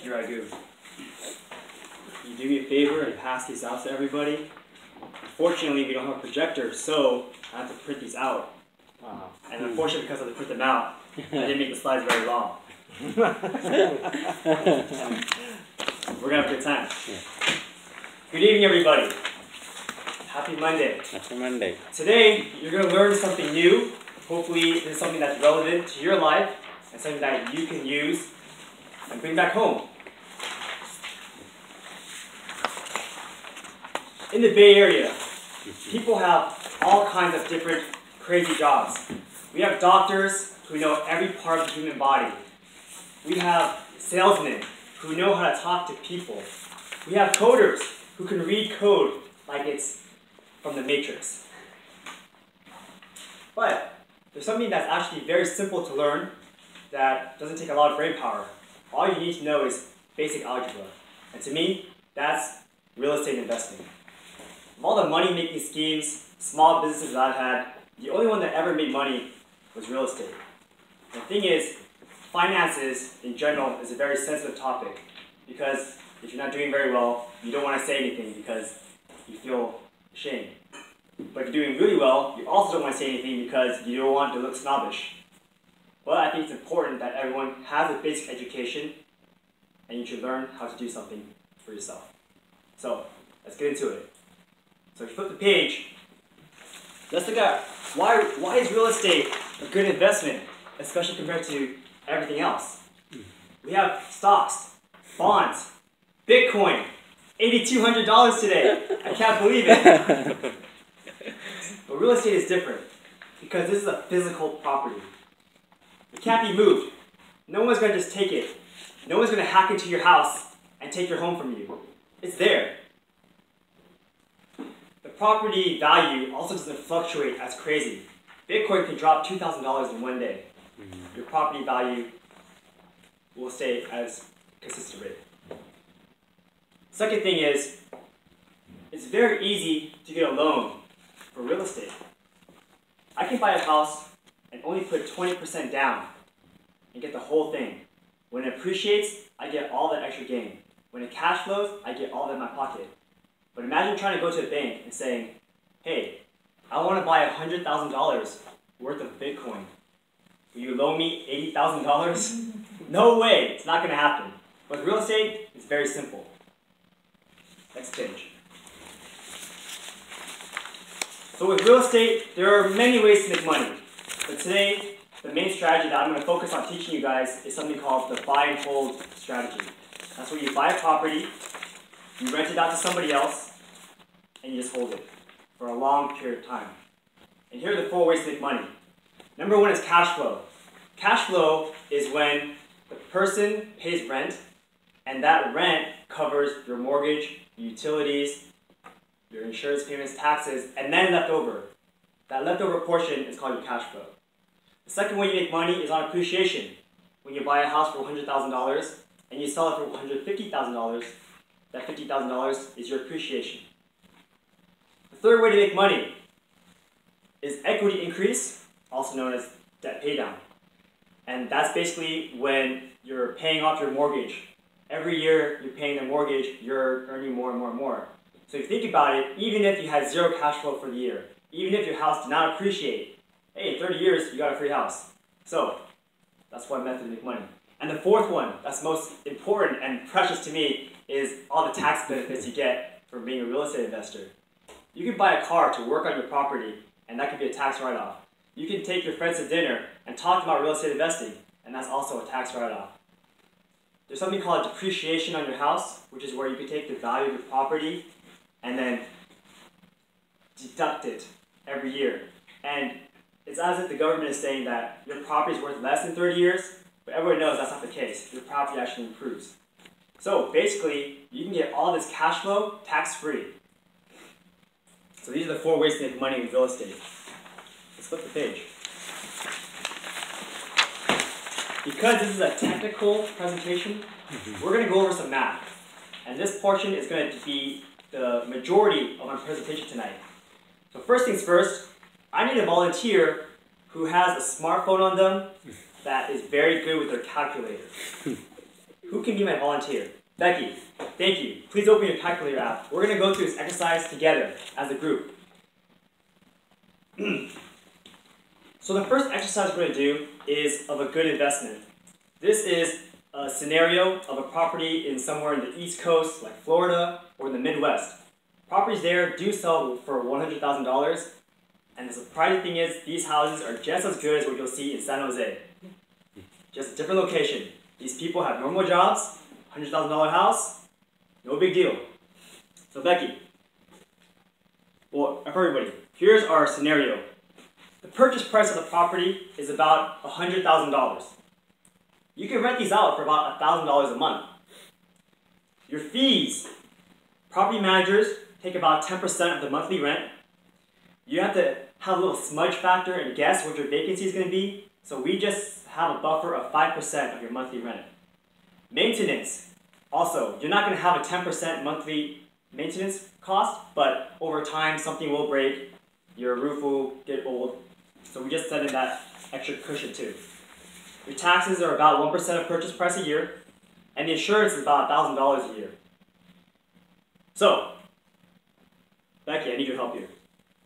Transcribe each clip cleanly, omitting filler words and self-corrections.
Here I go. You do me a favor and pass these out to everybody. Unfortunately, we don't have a projector, so I have to print these out. And unfortunately, because I have to print them out, I didn't make the slides very long. We're gonna have a good time. Good evening, everybody. Happy Monday. Happy Monday. Today, you're gonna learn something new. Hopefully, this is something that's relevant to your life and something that you can use and bring back home. In the Bay Area, people have all kinds of different crazy jobs. We have doctors who know every part of the human body. We have salesmen who know how to talk to people. We have coders who can read code like it's from the Matrix. But there's something that's actually very simple to learn that doesn't take a lot of brain power. All you need to know is basic algebra. And to me, that's real estate investing. Of all the money-making schemes, small businesses that I've had, the only one that ever made money was real estate. The thing is, finances in general is a very sensitive topic because if you're not doing very well, you don't want to say anything because you feel ashamed. But if you're doing really well, you also don't want to say anything because you don't want to look snobbish. But I think it's important that everyone has a basic education and you should learn how to do something for yourself. So, let's get into it. So if you flip the page, let's look at why is real estate a good investment, especially compared to everything else. We have stocks, bonds, Bitcoin, $8,200 today. I can't believe it. But real estate is different because this is a physical property. It can't be moved. No one's going to just take it. No one's going to hack into your house and take your home from you. It's there. The property value also doesn't fluctuate as crazy. Bitcoin can drop $2,000 in one day. Your property value will stay as consistent rate. Second thing is, it's very easy to get a loan for real estate. I can buy a house and only put 20% down and get the whole thing. When it appreciates, I get all the extra gain. When it cash flows, I get all that in my pocket. But imagine trying to go to a bank and saying, hey, I want to buy $100,000 worth of Bitcoin. Will you loan me $80,000? No way, it's not going to happen. With real estate, it's very simple. Next page. So with real estate, there are many ways to make money. But today, the main strategy that I'm going to focus on teaching you guys is something called the buy and hold strategy. That's where you buy a property, you rent it out to somebody else, and you just hold it for a long period of time. And here are the 4 ways to make money. Number 1 is cash flow. Cash flow is when the person pays rent, and that rent covers your mortgage, utilities, your insurance payments, taxes, and then left over. That leftover portion is called your cash flow. The second way you make money is on appreciation. When you buy a house for $100,000 and you sell it for $150,000, that $50,000 is your appreciation. The third way to make money is equity increase, also known as debt paydown. And that's basically when you're paying off your mortgage. Every year you're paying the mortgage, you're earning more and more and more. So if you think about it, even if you had 0 cash flow for the year, even if your house did not appreciate, hey, in 30 years you got a free house. So that's one method to make money. And the fourth one, that's most important and precious to me, is all the tax benefits you get from being a real estate investor. You can buy a car to work on your property, and that could be a tax write-off. You can take your friends to dinner and talk about real estate investing, and that's also a tax write-off. There's something called depreciation on your house, which is where you can take the value of your property and then deduct it every year. And it's as if the government is saying that your property is worth less in 30 years, but everyone knows that's not the case. Your property actually improves. So basically, you can get all this cash flow tax-free. So these are the 4 ways to make money with real estate. Let's flip the page. Because this is a technical presentation, we're going to go over some math. And this portion is going to be the majority of my presentation tonight. So first things first, I need a volunteer who has a smartphone on them that is very good with their calculator. Who can be my volunteer? Becky, thank you. Please open your calculator app. We're going to go through this exercise together as a group. So the first exercise we're going to do is of a good investment. This is a scenario of a property in somewhere in the East Coast, like Florida, or in the Midwest. Properties there do sell for $100,000, and the surprising thing is these houses are just as good as what you'll see in San Jose. Just a different location. These people have normal jobs, $100,000 house, no big deal. So Becky, well, for everybody, here's our scenario. The purchase price of the property is about $100,000. You can rent these out for about $1,000 a month. Your fees, property managers take about 10% of the monthly rent. You have to have a little smudge factor and guess what your vacancy is going to be. So we just have a buffer of 5% of your monthly rent. Maintenance, also, you're not going to have a 10% monthly maintenance cost, but over time something will break, your roof will get old. So we just set in that extra cushion too. Your taxes are about 1% of purchase price a year, and the insurance is about $1,000 a year. So, Becky, I need your help here.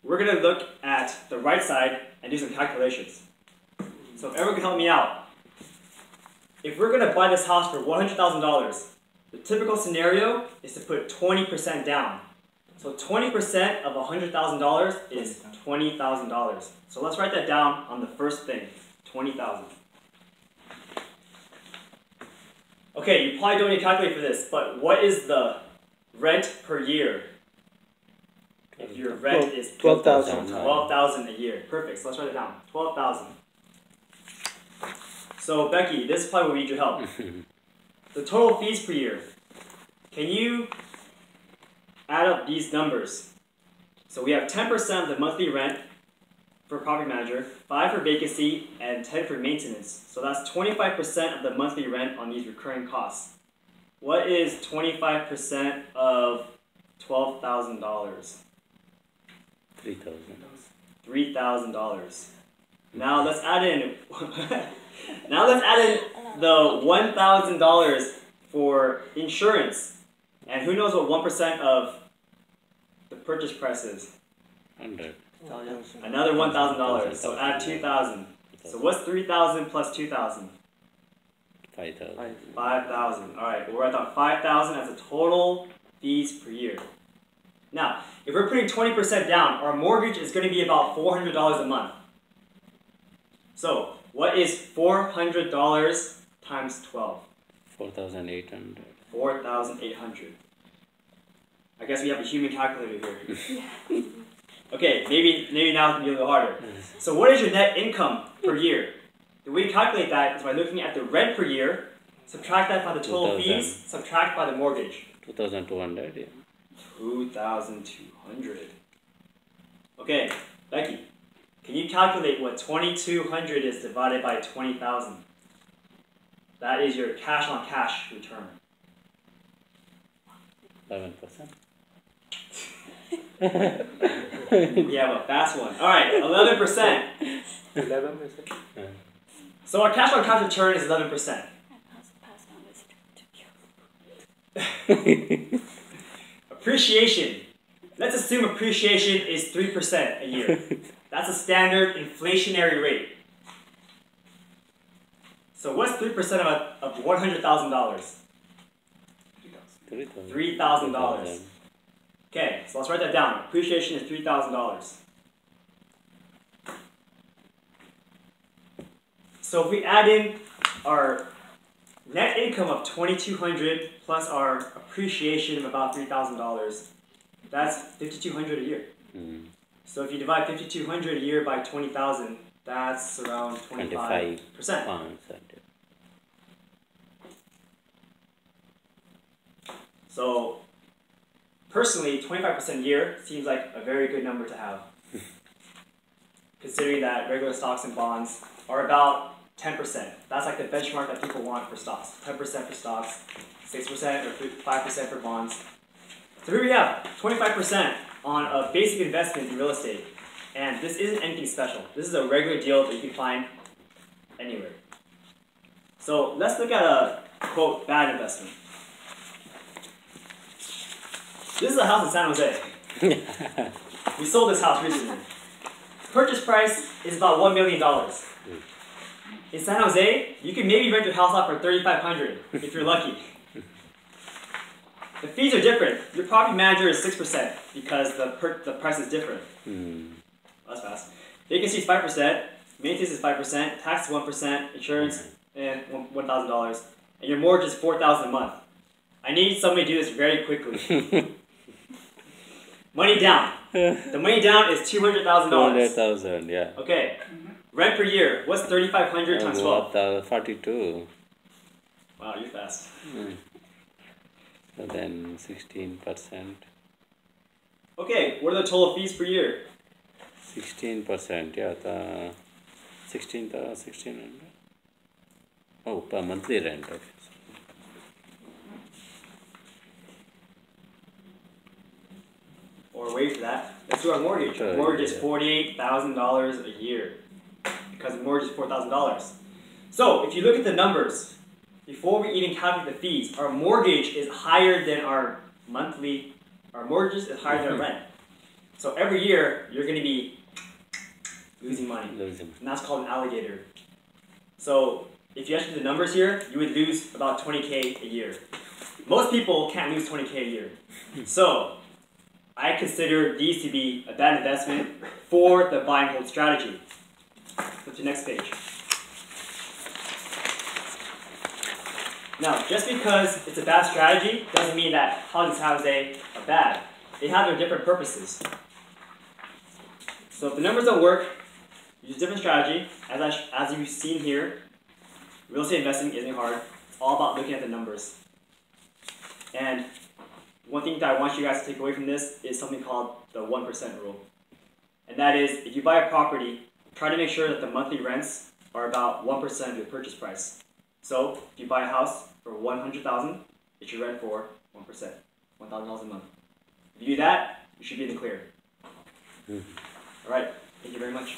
We're going to look at the right side and do some calculations. So if everyone can help me out. If we're going to buy this house for $100,000, the typical scenario is to put 20% down. So 20% of $100,000 is $20,000. So let's write that down on the first thing, $20,000. Okay, you probably don't need to calculate for this, but what is the rent per year? If your rent is $12,000 a year. Perfect, so let's write it down, $12,000. So Becky, this is probably where we need your help. The total fees per year. Can you add up these numbers? So we have 10% of the monthly rent for property manager, 5 for vacancy, and 10 for maintenance. So that's 25% of the monthly rent on these recurring costs. What is 25% of $12,000? $3,000. Now let's add in the $1,000 for insurance. And who knows what 1% of the purchase price is? 100. Another $1,000. So add 2,000. So what's 3,000 plus 2,000? 5,000. 5,000. All right, we're at 5,000 as a total fees per year. Now, if we're putting 20% down, our mortgage is going to be about $400 a month. So, what is $400 times 12? 4,800. 4,800. I guess we have a human calculator here. Okay, maybe now it's going to be a little harder. So what is your net income per year? The way you calculate that is by looking at the rent per year, subtract that by the total fees, subtract by the mortgage. 2,200, yeah. 2,200. Okay, Becky, can you calculate what 2,200 is divided by 20,000? That is your cash on cash return. 11%. We have a fast one. All right, 11%. 11%. So our cash on cash return is 11%. Appreciation. Let's assume appreciation is 3% a year. That's a standard inflationary rate. So what's 3% of $100,000? $3,000. Okay, so let's write that down. Appreciation is $3,000. So if we add in our net income of $2,200 plus our appreciation of about $3,000, that's $5,200 a year. Mm. So if you divide $5,200 a year by 20,000, that's around 25%. So personally, 25% a year seems like a very good number to have, considering that regular stocks and bonds are about 10%. That's like the benchmark that people want for stocks. 10% for stocks, 6% or 5% for bonds. So here we have 25% on a basic investment in real estate. And this isn't anything special. This is a regular deal that you can find anywhere. So let's look at a quote, bad investment. This is a house in San Jose. We sold this house recently. Purchase price is about $1 million. In San Jose, you can maybe rent your house out for $3,500 if you're lucky. The fees are different. Your property manager is 6% because the price is different. That's fast. Vacancy is 5%, maintenance is 5%, tax is 1%, insurance and $1,000, and your mortgage is $4,000 a month. I need somebody to do this very quickly. Money down. The money down is $200,000. 200,000, yeah. Okay. Rent per year. What's 3,500 times 12? 42. Wow, you're fast. So then 16%. Okay, what are the total fees per year? 16%, yeah. 1600. Oh, per monthly rent. Okay. Or wait for that. Let's do our mortgage. Sure, Mortgage is yeah. $48,000 a year because the mortgage is $4,000. So if you look at the numbers, before we even calculate the fees, our mortgage is higher than our monthly. Our mortgage is higher than our rent. So every year you're going to be losing money, and that's called an alligator. So if you actually do the numbers here, you would lose about $20K a year. Most people can't lose $20K a year. So I consider these to be a bad investment for the buy and hold strategy. Go to the next page. Now, just because it's a bad strategy doesn't mean that houses in San Jose are bad. They have their different purposes. So if the numbers don't work, use a different strategy. As you've seen here, real estate investing isn't hard. It's all about looking at the numbers. And one thing that I want you guys to take away from this is something called the 1% rule. And that is, if you buy a property, try to make sure that the monthly rents are about 1% of your purchase price. So, if you buy a house for $100,000, it should rent for 1%, $1,000 a month. If you do that, you should be in the clear. All right, thank you very much.